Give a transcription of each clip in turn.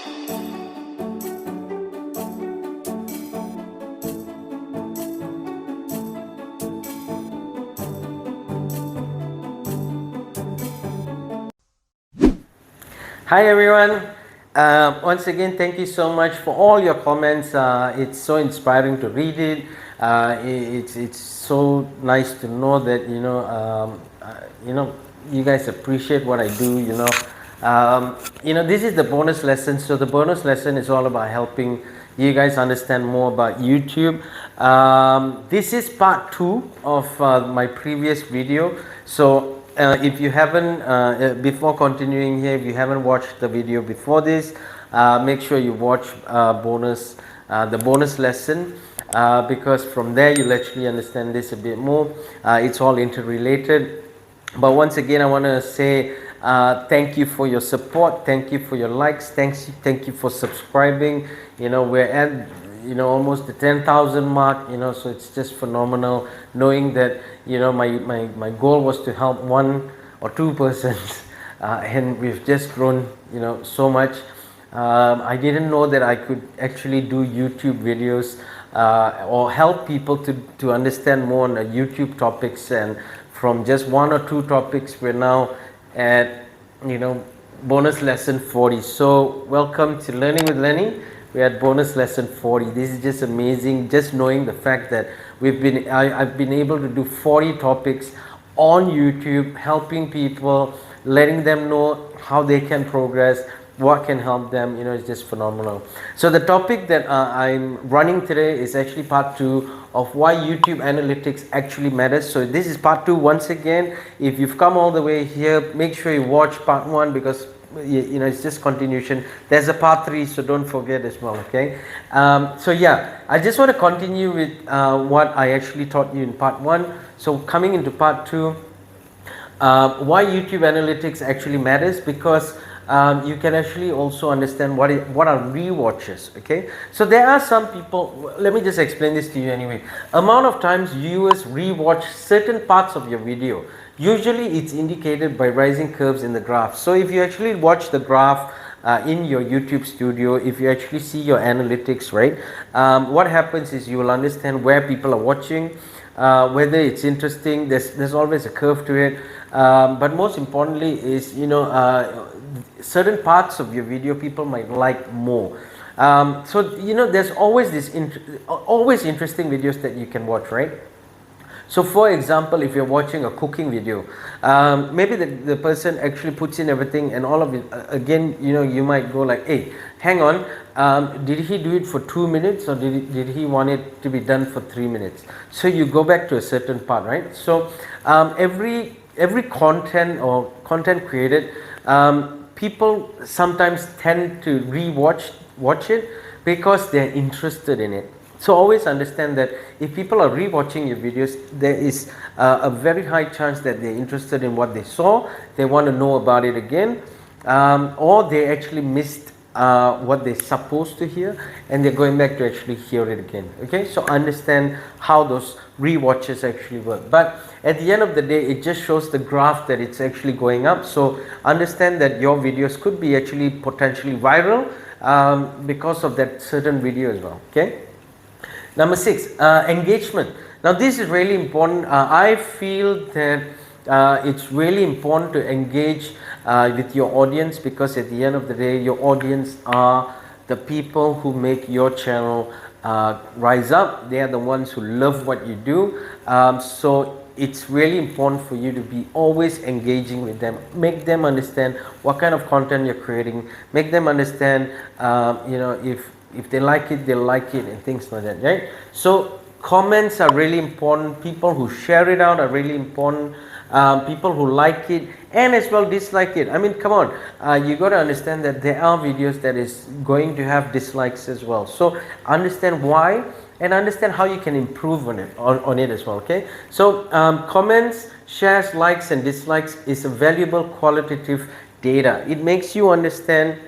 Hi everyone. Once again, thank you so much for all your comments. It's so inspiring to read it. It's so nice to know that you guys appreciate what I do. This is the bonus lesson. So the bonus lesson is all about helping you guys understand more about YouTube. This is part 2 of my previous video. So if you haven't, before continuing here, if you haven't watched the video before this, make sure you watch the bonus lesson, because from there you'll actually understand this a bit more. It's all interrelated. But once again, I want to say thank you for your support, thank you for your likes, thank you for subscribing. We're at almost the 10,000 mark, so it's just phenomenal knowing that my goal was to help 1 or 2 persons, and we've just grown so much. I didn't know that I could actually do YouTube videos or help people to understand more on YouTube topics, and from just 1 or 2 topics we're now at bonus lesson 40. So welcome to Learning with Lenny. We're at bonus lesson 40. This is just amazing, just knowing the fact that I've been able to do 40 topics on YouTube, helping people, letting them know how they can progress, what can help them. It's just phenomenal. So the topic that I'm running today is actually part 2 of why YouTube analytics actually matters. So this is part 2. Once again, if you've come all the way here, make sure you watch part 1, because it's just continuation. There's a part 3, so don't forget as well. Okay. So yeah, I just want to continue with what I actually taught you in part 1. So coming into part 2, why YouTube analytics actually matters, because you can actually also understand what are rewatches. Okay, so there are some people, let me just explain this to you anyway. Amount of times viewers rewatch certain parts of your video. Usually it's indicated by rising curves in the graph. So if you actually watch the graph in your YouTube studio, if you actually see your analytics, right, what happens is you will understand where people are watching, whether it's interesting. There's always a curve to it, but most importantly is certain parts of your video people might like more. So there's always always interesting videos that you can watch, right? So for example, if you're watching a cooking video, maybe the person actually puts in everything and all of it, again, you might go like, hey, hang on, did he do it for 2 minutes, or did he want it to be done for 3 minutes? So you go back to a certain part, right? So every content or content created, people sometimes tend to watch it because they're interested in it. So always understand that if people are rewatching your videos, there is a very high chance that they're interested in what they saw, they want to know about it again, or they actually missed what they're supposed to hear, and they're going back to actually hear it again. Okay, so understand how those rewatches actually work. But at the end of the day, it just shows the graph that it's actually going up. So understand that your videos could be actually potentially viral because of that certain video as well. Okay. Number 6, engagement. Now this is really important. I feel that it's really important to engage with your audience, because at the end of the day, your audience are the people who make your channel rise up. They are the ones who love what you do. So it's really important for you to be always engaging with them. Make them understand what kind of content you're creating. Make them understand, if they like it, they'll like it, and things like that, right? So comments are really important. People who share it out are really important. People who like it and as well dislike it. I mean, come on, you got to understand that there are videos that is going to have dislikes as well. So understand why and understand how you can improve on it as well. Okay, so comments, shares, likes and dislikes is a valuable qualitative data. It makes you understand,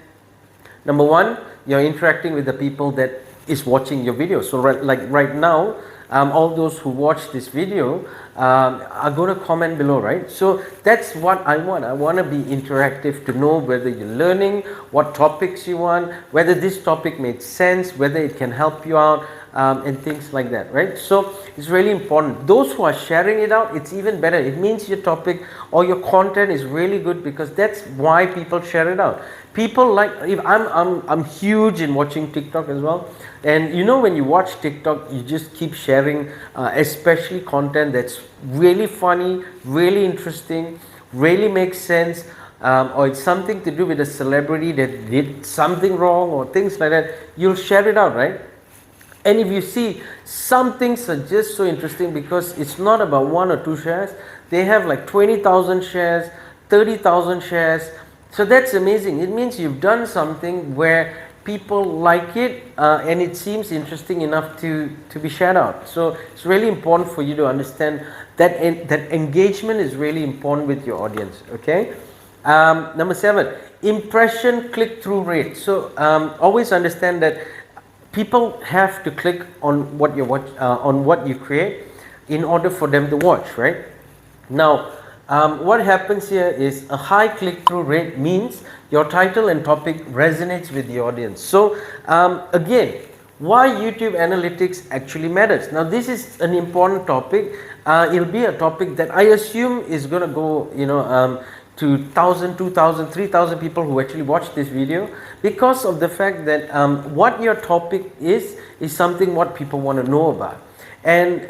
number one, you're interacting with the people that is watching your video. So right now, all those who watch this video are going to comment below, right? So that's what I want. I want to be interactive, to know whether you're learning, what topics you want, whether this topic makes sense, whether it can help you out, and things like that, right? So it's really important. Those who are sharing it out, it's even better. It means your topic or your content is really good, because that's why people share it out. People like, if I'm huge in watching TikTok as well, and you know, when you watch TikTok, you just keep sharing, especially content that's really funny, really interesting, really makes sense, or it's something to do with a celebrity that did something wrong or things like that. You'll share it out, right? And if you see, some things are just so interesting because it's not about 1 or 2 shares. They have like 20,000 shares, 30,000 shares. So that's amazing. It means you've done something where people like it, and it seems interesting enough to be shared out. So it's really important for you to understand that that engagement is really important with your audience. Okay. Number 7, impression click-through rate. So always understand that people have to click on what you watch, on what you create, in order for them to watch, right? Now, what happens here is a high click-through rate means your title and topic resonates with the audience. So again, why YouTube analytics actually matters. Now, this is an important topic. It'll be a topic that I assume is going to go, to 1,000, 2,000, 3,000 people who actually watch this video, because of the fact that what your topic is something what people want to know about. And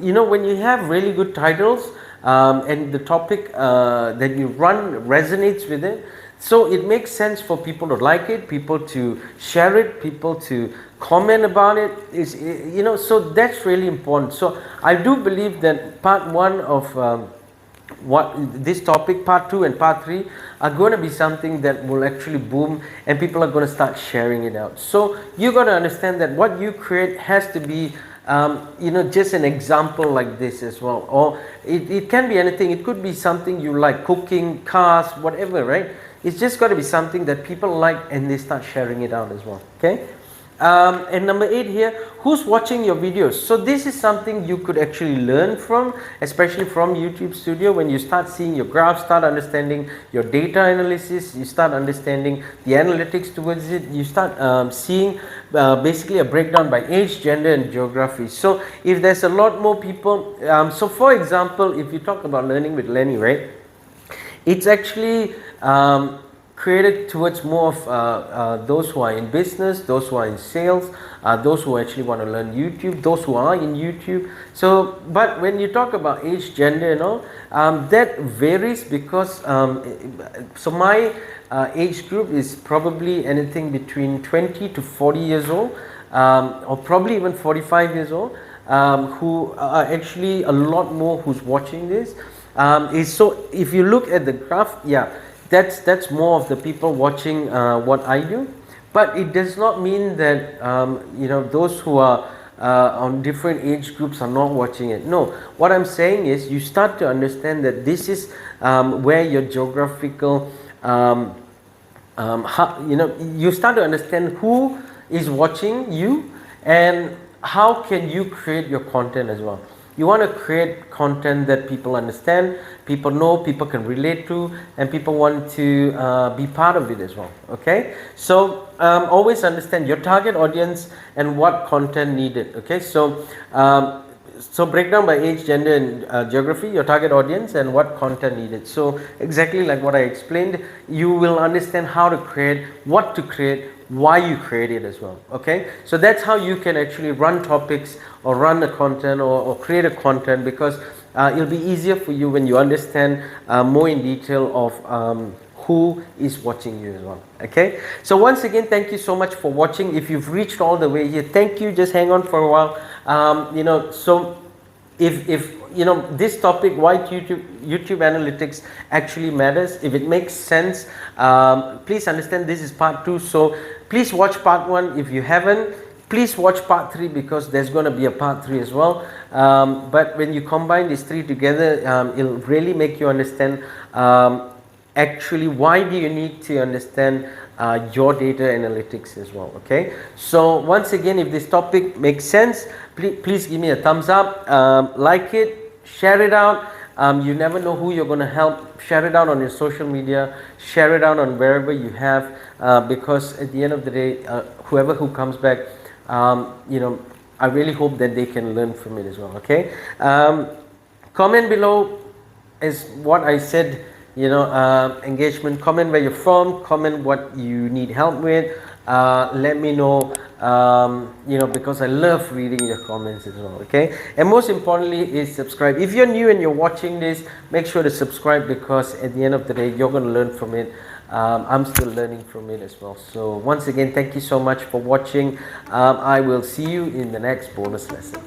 when you have really good titles, and the topic that you run resonates with it, so it makes sense for people to like it, people to share it, people to comment about it. So that's really important. So I do believe that part 1 of what this topic, part 2 and part 3, are going to be something that will actually boom, and people are going to start sharing it out. So you got to understand that what you create has to be just an example like this as well, or it can be anything. It could be something you like, cooking, cars, whatever, right? It's just got to be something that people like, and they start sharing it out as well. Okay. And number 8 here, who's watching your videos? So this is something you could actually learn from, especially from YouTube Studio. When you start seeing your graphs, start understanding your data analysis, you start understanding the analytics towards it, you start seeing basically a breakdown by age, gender and geography. So if there's a lot more people, so for example, if you talk about learning with Lenny, right, it's actually created towards more of those who are in business, those who are in sales, those who actually want to learn YouTube, those who are in YouTube. So, but when you talk about age, gender and all, that varies because, so my age group is probably anything between 20 to 40 years old, or probably even 45 years old, who are actually a lot more who's watching this. So if you look at the graph, yeah, that's more of the people watching what I do, but it does not mean that those who are on different age groups are not watching it. No, what I'm saying is you start to understand that this is where your geographical you start to understand who is watching you and how can you create your content as well. You want to create content that people understand, people know, people can relate to, and people want to be part of it as well. Okay, so always understand your target audience and what content needed. Okay, so so breakdown by age, gender and geography, your target audience and what content needed. So exactly like what I explained, you will understand how to create, what to create, why you create it as well. Okay, so that's how you can actually run topics or run the content or create a content, because it'll be easier for you when you understand more in detail of who is watching you as well. Okay, so once again, thank you so much for watching. If you've reached all the way here, thank you. Just hang on for a while. So if this topic, why YouTube analytics actually matters, if it makes sense, please understand this is part 2. So please watch part 1. If you haven't, please watch part 3, because there's going to be a part 3 as well. But when you combine these 3 together, it'll really make you understand actually why do you need to understand your data analytics as well. Okay, so once again, if this topic makes sense, please give me a thumbs up, like it, share it out. You never know who you're going to help. Share it out on your social media, share it out on wherever you have, because at the end of the day, whoever who comes back, you know, I really hope that they can learn from it as well. Okay, comment below is what I said. You know, engagement. Comment where you're from. Comment what you need help with. Let me know. You know, because I love reading your comments as well. Okay, and most importantly is subscribe. If you're new and you're watching this, make sure to subscribe, because at the end of the day, you're going to learn from it. I'm still learning from it as well. So once again, thank you so much for watching. I will see you in the next bonus lesson.